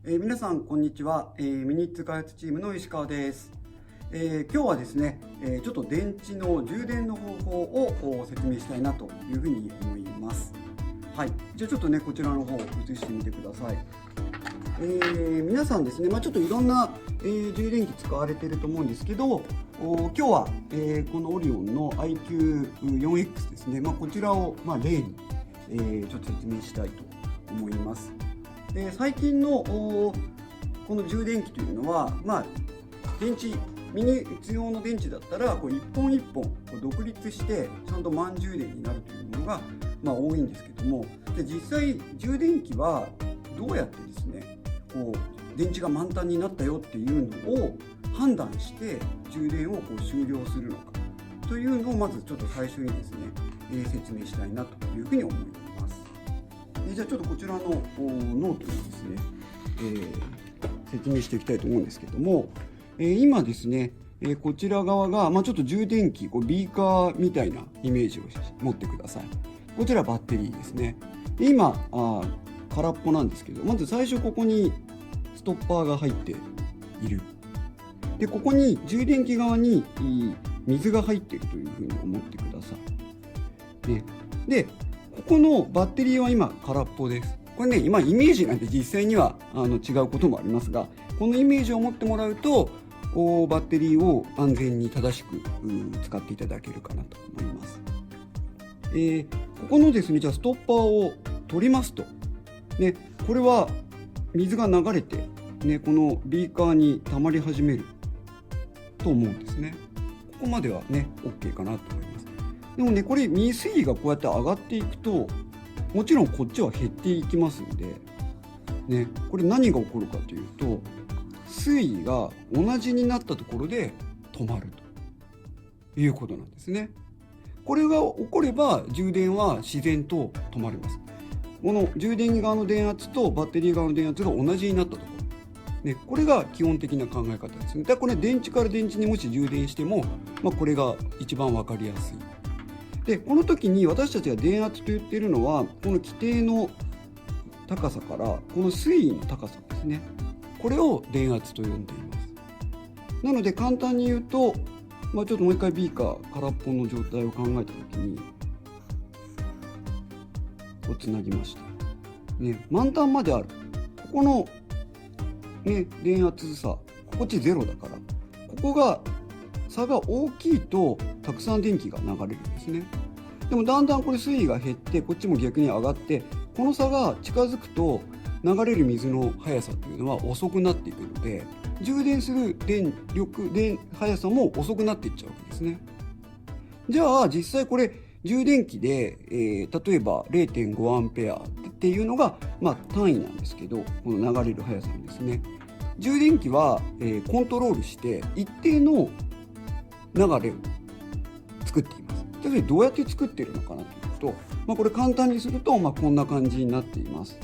皆さんこんにちは、ミニッツ開発チームの石川です。今日はですね、ちょっと電池の充電の方法を説明したいなというふうに思います。はい、じゃあちょっとねこちらの方を映してみてください。皆さんですね、ちょっといろんな、充電器使われていると思うんですけど、今日は、このオリオンの IQ4X ですね、こちらを、例に、ちょっと説明したいと思います。で最近のこの充電器というのは、電池ミニ用の電池だったら一本一本独立してちゃんと満充電になるというものが、多いんですけども、で実際充電器はどうやってですね電池が満タンになったよっていうのを判断して充電を終了するのかというのをまずちょっと最初にですね、説明したいなというふうに思います。じゃあちょっとこちらのノートにですね、説明していきたいと思うんですけども、今ですね、こちら側が、ちょっと充電器ビーカーみたいなイメージを持ってください。こちらバッテリーですね。で今空っぽなんですけど、まず最初ここにストッパーが入っている。でここに充電器側に水が入っているというふうに思ってください、ね、でここのバッテリーは今空っぽです。これね今イメージなんで実際には違うこともありますが、このイメージを持ってもらうとバッテリーを安全に正しく使っていただけるかなと思います。ここのですねじゃあストッパーを取りますと、ね、これは水が流れて、ね、このビーカーに溜まり始めると思うんですね。ここまではね OK かなと思います。でもねこれ水位がこうやって上がっていくともちろんこっちは減っていきますので、ね、これ何が起こるかというと水位が同じになったところで止まるということなんですね。これが起これば充電は自然と止まります。この充電器側の電圧とバッテリー側の電圧が同じになったところ、ね、これが基本的な考え方ですね。だからこれ電池から電池にもし充電しても、これが一番分かりやすい。でこの時に私たちが電圧と言っているのはこの規定の高さからこの水位の高さですね、これを電圧と呼んでいます。なので簡単に言うと、ちょっともう一回ビーカー空っぽの状態を考えた時にこうつなぎました、ね、満タンまであるここの、ね、電圧差こっち0だからここが差が大きいとたくさん電気が流れるんですね。でもだんだんこれ水位が減ってこっちも逆に上がってこの差が近づくと流れる水の速さというのは遅くなっていくので充電する速さも遅くなっていっちゃうわけですね。じゃあ実際これ充電器で、例えば 0.5 アンペアっていうのが、単位なんですけどこの流れる速さなんですね。充電器は、コントロールして一定の流れを作っています。じゃあどうやって作っているのかなというと、これ簡単にすると、こんな感じになっています。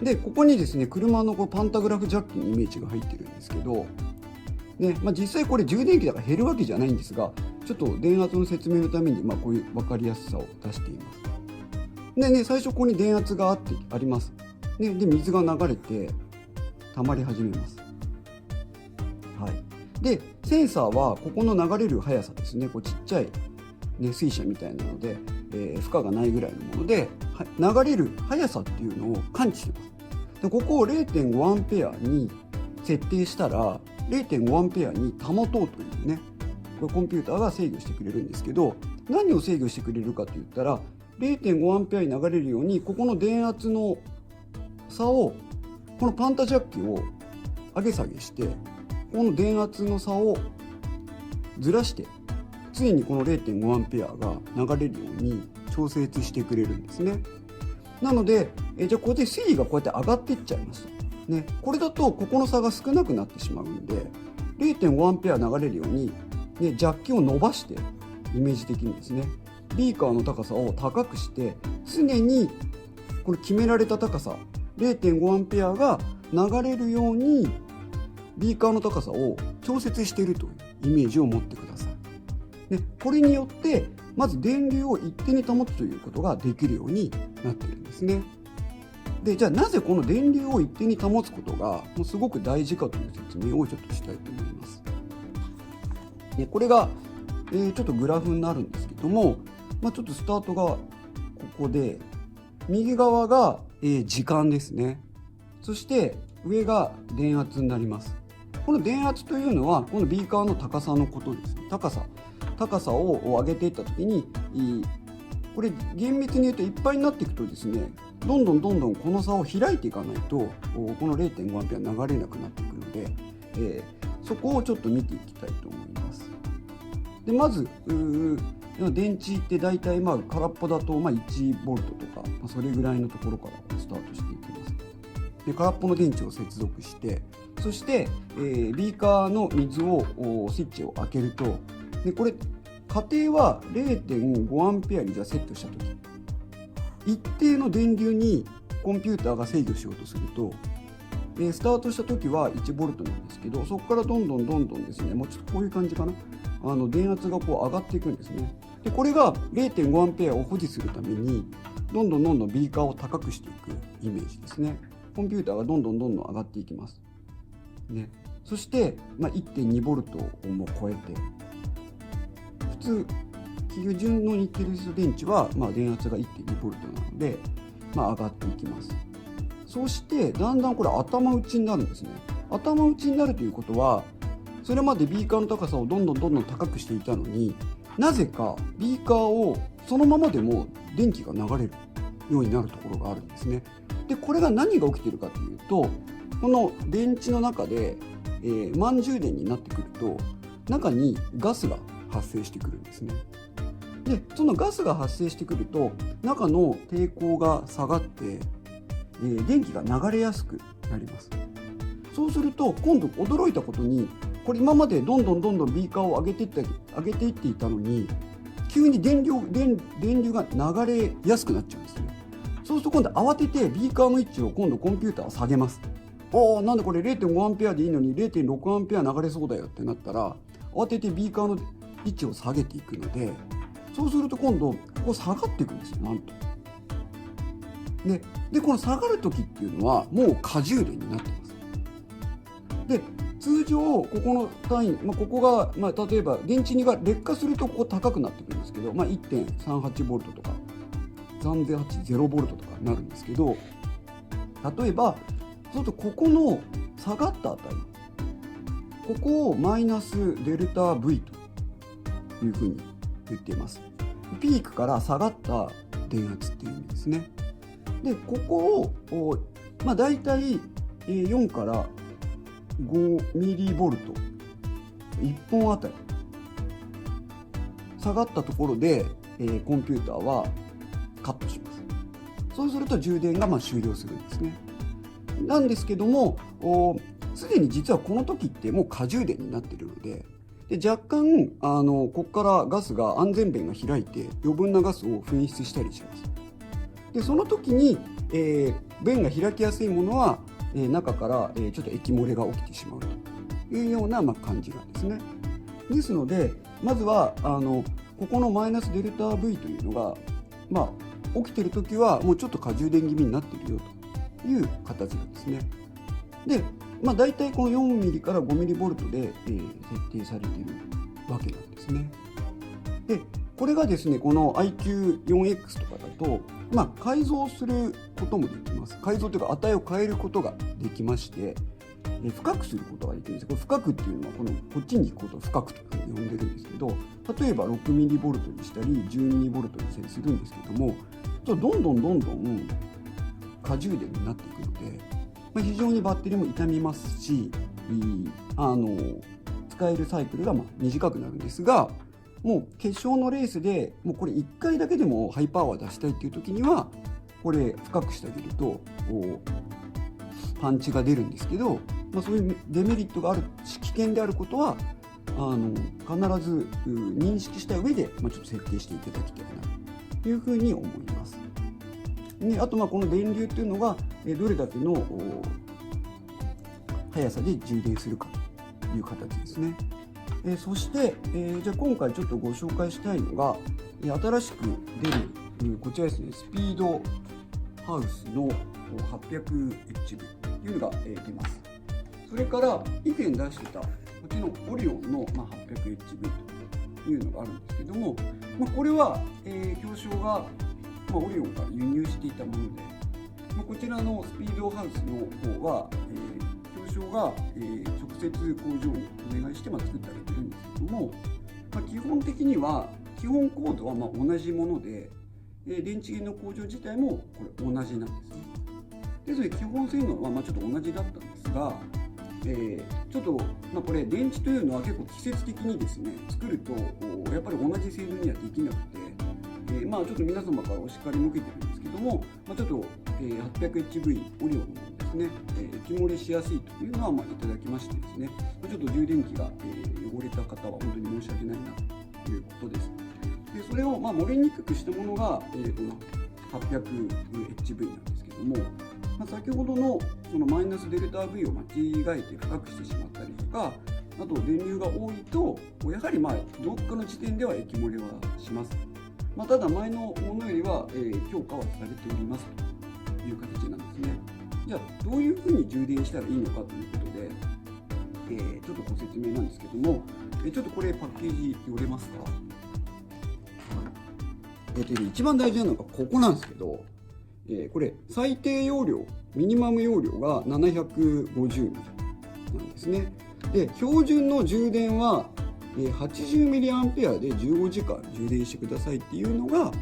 でここにですね車のパンタグラフジャッキのイメージが入ってるんですけど、ね実際これ充電器だから減るわけじゃないんですがちょっと電圧の説明のためにこういう分かりやすさを出しています。でね最初ここに電圧があります、ね、で水が流れて溜まり始めます。はい、でセンサーはここの流れる速さですね、ちっちゃい、水車みたいなので、負荷がないぐらいのもので流れる速さっていうのを感知してます。でここを 0.5 アンペアに設定したら 0.5 アンペアに保とうというねこれコンピューターが制御してくれるんですけど、何を制御してくれるかといったら 0.5 アンペアに流れるようにここの電圧の差をこのパンタジャッキを上げ下げしてこの電圧の差をずらして常にこの 0.5 アンペアが流れるように調節してくれるんですね。なのでじゃあここで水位がこうやって上がっていっちゃいます、ね、これだとここの差が少なくなってしまうんで 0.5 アンペア流れるように、ジャッキを伸ばしてイメージ的にですねビーカーの高さを高くして常にこれ決められた高さ 0.5 アンペアが流れるようにビーカーの高さを調節しているというイメージを持ってください。これによってまず電流を一定に保つということができるようになっているんですね。でじゃあなぜこの電流を一定に保つことがもうすごく大事かという説明をちょっとしたいと思います。でこれが、ちょっとグラフになるんですけども、ちょっとスタートがここで右側が、時間ですね。そして上が電圧になります。この電圧というのはこのビーカーの高さのことですね。高さを上げていった時にこれ厳密に言うといっぱいになっていくとですね、どんどんこの差を開いていかないとこの 0.5 アンペア流れなくなっていくので、そこをちょっと見ていきたいと思います。でまず電池って大体空っぽだと1ボルトとか、それぐらいのところからスタートしていきます。で空っぽの電池を接続して、そして、ビーカーの水をスイッチを開けると、でこれ家庭は 0.5 アンペアにじゃあセットしたとき、一定の電流にコンピューターが制御しようとすると、スタートしたときは1ボルトなんですけど、そこからどんどんですね、もうちょっとこういう感じかな、電圧がこう上がっていくんですね。でこれが 0.5 アンペアを保持するためにどんどんビーカーを高くしていくイメージですね。コンピューターがどんどん上がっていきます、ね。そして、1.2 ボルトをもう超えて、普通基準のニッケル質電池は、電圧が 1.2 ボルトなので、上がっていきます。そしてだんだんこれ頭打ちになるんですね。頭打ちになるということは、それまでビーカーの高さをどんどん高くしていたのに、なぜかビーカーをそのままでも電気が流れるようになるところがあるんですね。でこれが何が起きているかというと、この電池の中で、満充電になってくると中にガスが発生してくるんですね。でそのガスが発生してくると中の抵抗が下がって、電気が流れやすくなります。そうすると今度驚いたことに、これ今までどんどんビーカーを上げていっていたのに、急に電流が流れやすくなっちゃうんですね。そうすると今度慌ててビーカーの位置を今度コンピューターは下げます。なんでこれ 0.5 アンペアでいいのに 0.6 アンペア流れそうだよってなったら、慌ててビーカーの位置を下げていくので、そうすると今度ここ下がっていくんですよ、なんと。でこの下がる時っていうのはもう過充電になってます。で通常ここの単位、ここが、例えば電池が劣化するとここ高くなってくるんですけど、1.38 ボルトとか3080ボルトとかになるんですけど、例えばそうするとここの下がった値、ここをマイナスデルタ V というふうに言っています。ピークから下がった電圧っていう意味ですね。でここをだいたい4から5ミリボルト1本あたり下がったところで、コンピューターはカットします。そうすると充電が終了するんですね。なんですけども、すでに実はこの時ってもう過充電になっているので、若干ここからガスが安全弁が開いて余分なガスを噴出したりします。でその時に、弁が開きやすいものは、中から、ちょっと液漏れが起きてしまうというような、感じなんですね。ですのでまずはここのマイナスデルタ V というのが、起きてる時はもうちょっと過充電気味になっているよという形なんですね。でだいたいこの4ミリから5ミリボルトで、設定されているわけなんですね。でこれがですね、この IQ4X とかだと、改造することもできます。改造というか値を変えることができまして、深くすることができるんです。これ深くっていうのはこっちに行くことを深くと呼んでるんですけど、例えば6ミリボルトにしたり12ミリボルトにしたりするんですけども、どんどん過充電になっていくので、非常にバッテリーも傷みますし、使えるサイクルが短くなるんですが、もう決勝のレースでもうこれ1回だけでもハイパワー出したいっていう時にはこれ深くしてあげるとパンチが出るんですけど、そういうデメリットがあるし危険であることは必ず認識した上で、ちょっと設定していただきたいなというふうに思います。であとこの電流っていうのがどれだけの速さで充電するかという形ですね。そして、じゃあ今回ちょっとご紹介したいのが新しく出るこちらですね、スピードハウスの 800HV というのが出ます。それから以前出してたこっちのオリオンの 800HV というのがあるんですけども、これは京商がオリオンから輸入していたもので、こちらのスピードハウスの方は京商が直接工場にお願いして作ってあげてるんですけども、基本的には基本コードは同じもので、電池の工場自体もこれ同じなんですね。ですので基本性能はちょっと同じだったんですが、ちょっとこれ電池というのは結構季節的にですね作るとやっぱり同じ性能にはできなくて、ちょっと皆様からお叱り向けてるんですけども、ちょっと、800HV オリオンのですね、液漏れしやすいというのは、いただきましてですね、ちょっと充電器が、汚れた方は本当に申し訳ないなということです。でそれを、漏れにくくしたものが、この 800HV なんですけども、先ほどのそのマイナスデルタ V を間違えて深くしてしまったりとか、あと電流が多いとやはりどっかの時点では液漏れはします。ただ前のものよりは、強化はされておりますという形なんですね。じゃあどういうふうに充電したらいいのかということで、ちょっとご説明なんですけども、ちょっとこれパッケージ寄れますか。一番大事なのがここなんですけど、これ最低容量ミニマム容量が 750mAh なんですね。で標準の充電は 80mAh で15時間充電してくださいっていうのが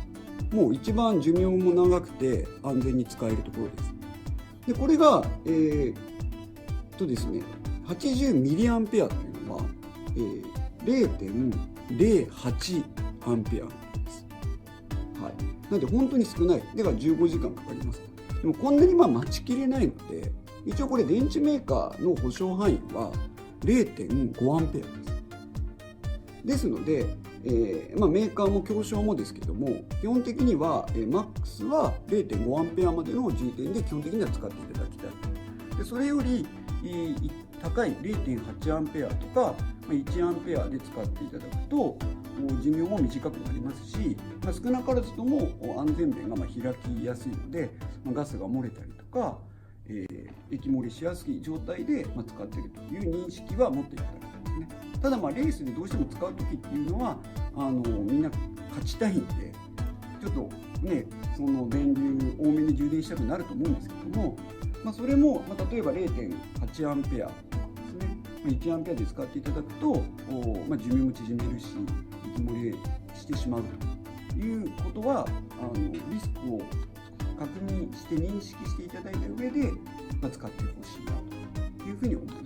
もう一番寿命も長くて安全に使えるところです。でこれがですね 80mAh というのは、0.08 アンペアです。はい、なので本当に少ない。だから15時間かかります。でもこんなに待ちきれないので、一応これ電池メーカーの保証範囲は 0.5 アンペアです。ですので、メーカーも京商もですけども、基本的には、マックスは 0.5 アンペアまでの充電で基本的には使っていただきたい。でそれより高い 0.8 アンペアとか1アンペアで使っていただくと寿命も短くなりますし、少なからずとも安全弁が開きやすいので、ガスが漏れたりとか、液漏れしやすい状態で使っているという認識は持っていただきたいですね。ただレースでどうしても使う時っていうのはみんな勝ちたいんで、ちょっとねその電流多めに充電したくなると思うんですけども、それも、例えば 0.8 アンペアとかですね、1アンペアで使っていただくと寿命も縮めるし液漏れしてしまうということはリスクを確認して認識していただいた上で、使ってほしいなというふうに思います。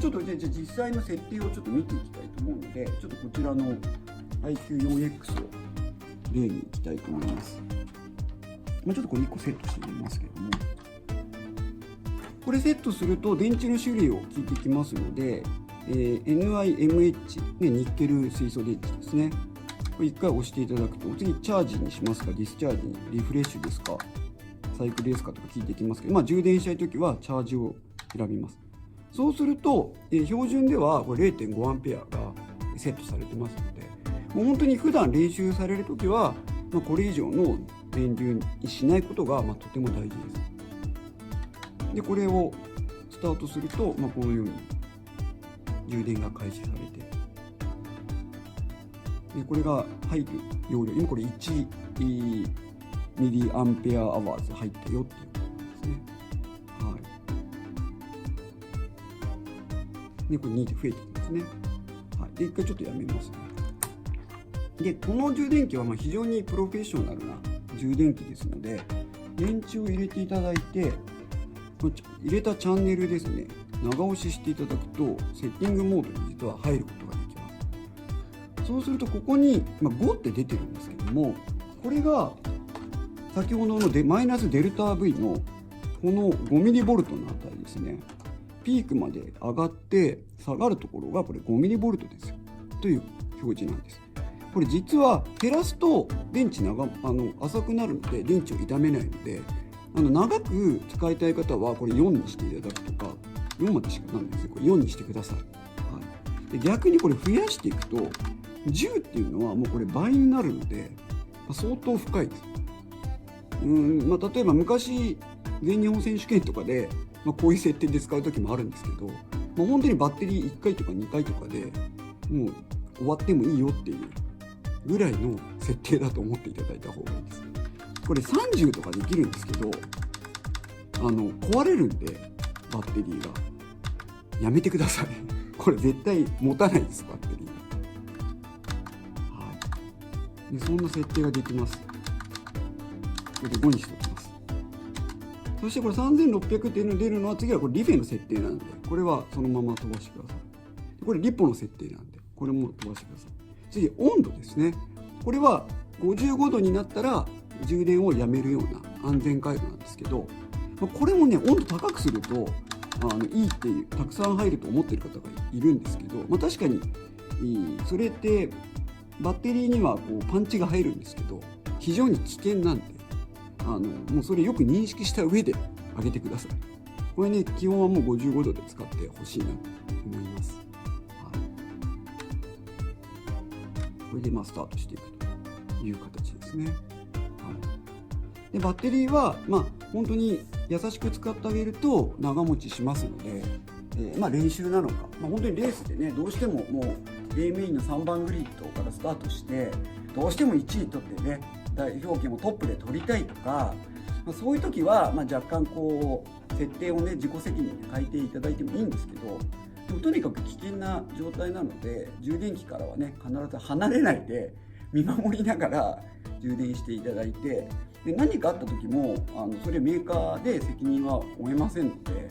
ちょっとじゃあ実際の設定をちょっと見ていきたいと思うので、ちょっとこちらの IQ4X を例にいきたいと思います。ちょっとこれ1個セットしてみますけども、これセットすると電池の種類を聞いてきますので、NIMH、ニッケル水素電池ですね。これ1回押していただくと、次チャージにしますか、ディスチャージに、リフレッシュですか、サイクルですかとか聞いてきますけど、充電したいときはチャージを選びます。そうすると、標準ではこれ 0.5 アンペアがセットされてますので、もう本当に普段練習されるときは、これ以上の電流にしないことがとても大事です。でこれをスタートすると、このように充電が開始されて、でこれが入る容量、今これ1ミリアンペアアワーズ入ったよっていうことですね。はい。でこれ2で増えてきますね。はい。で一回ちょっとやめますね。でこの充電器は非常にプロフェッショナルな充電器ですので、電池を入れていただいて、入れたチャンネルですね、長押ししていただくとセッティングモードに実は入ることができます。そうするとここに、5って出てるんですけども、これが先ほどのマイナスデルタ V のこの 5mV の値ですね、ピークまで上がって下がるところがこれ 5mV ですよという表示なんです。これ実は減らすと電池浅くなるので電池を傷めないので、長く使いたい方はこれ4にしていただくとか、4までしかないんですよ。これ4にしてください。はい、で逆にこれ増やしていくと10っていうのはもうこれ倍になるので、相当深いです。例えば昔全日本選手権とかで、こういう設定で使う時もあるんですけど、本当にバッテリー1回とか2回とかでもう終わってもいいよっていうぐらいの設定だと思っていただいた方がいいです。これ30とかできるんですけど、壊れるんでバッテリーがやめてください。これ絶対持たないです、バッテリーが。はい。でそんな設定ができます。これで5にしておきます。そしてこれ3600っていうの出るのは、次はこれリフェの設定なんで、これはそのまま飛ばしてください。これリポの設定なんで、これも飛ばしてください。次、温度ですね。これは55度になったら充電をやめるような安全回路なんですけど、これもね、温度高くするといいっていう、たくさん入ると思ってる方がいるんですけど、確かにそれってバッテリーにはこうパンチが入るんですけど、非常に危険なんで、もうそれよく認識した上で上げてください。これね、基本はもう55度で使ってほしいなと思います。はい、これでスタートしていくという形ですね。はい、でバッテリーは本当に優しく使ってあげると長持ちしますので、練習なのか、本当にレースでね、どうしてももう A メインの3番グリッドからスタートして、どうしても1位取ってね、代表権もトップで取りたいとか、そういう時は若干こう設定をね、自己責任で変えていただいてもいいんですけど、でもとにかく危険な状態なので、充電器からはね、必ず離れないで見守りながら充電していただいて、で何かあった時もそれメーカーで責任は負えませんので、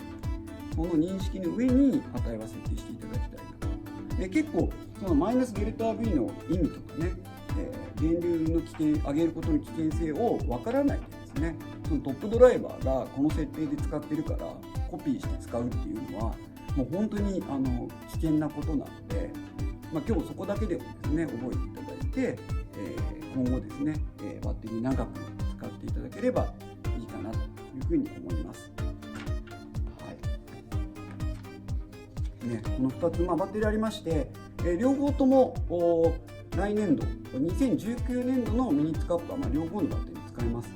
その認識の上に値は設定していただきたいなと。で結構そのマイナスデルタ V の意味とかね、電流の危険、上げることの危険性を分からないでですね、そのトップドライバーがこの設定で使ってるからコピーして使うっていうのはもう本当に危険なことなので、今日そこだけでもですね、覚えていただいて、今後ですね、バッテリー長く使っていただければいいかなというふうに思います。はいね、この2つ、バッテリーありまして、両方とも来年度2019年度のミニッツカップは両方のバッテリー使えます。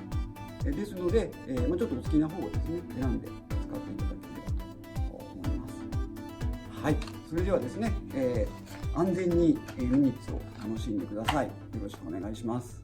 ですので、ちょっとお好きな方をですね、選んで使っていただければと思います。はい、それではですね、安全にミニッツを楽しんでください。よろしくお願いします。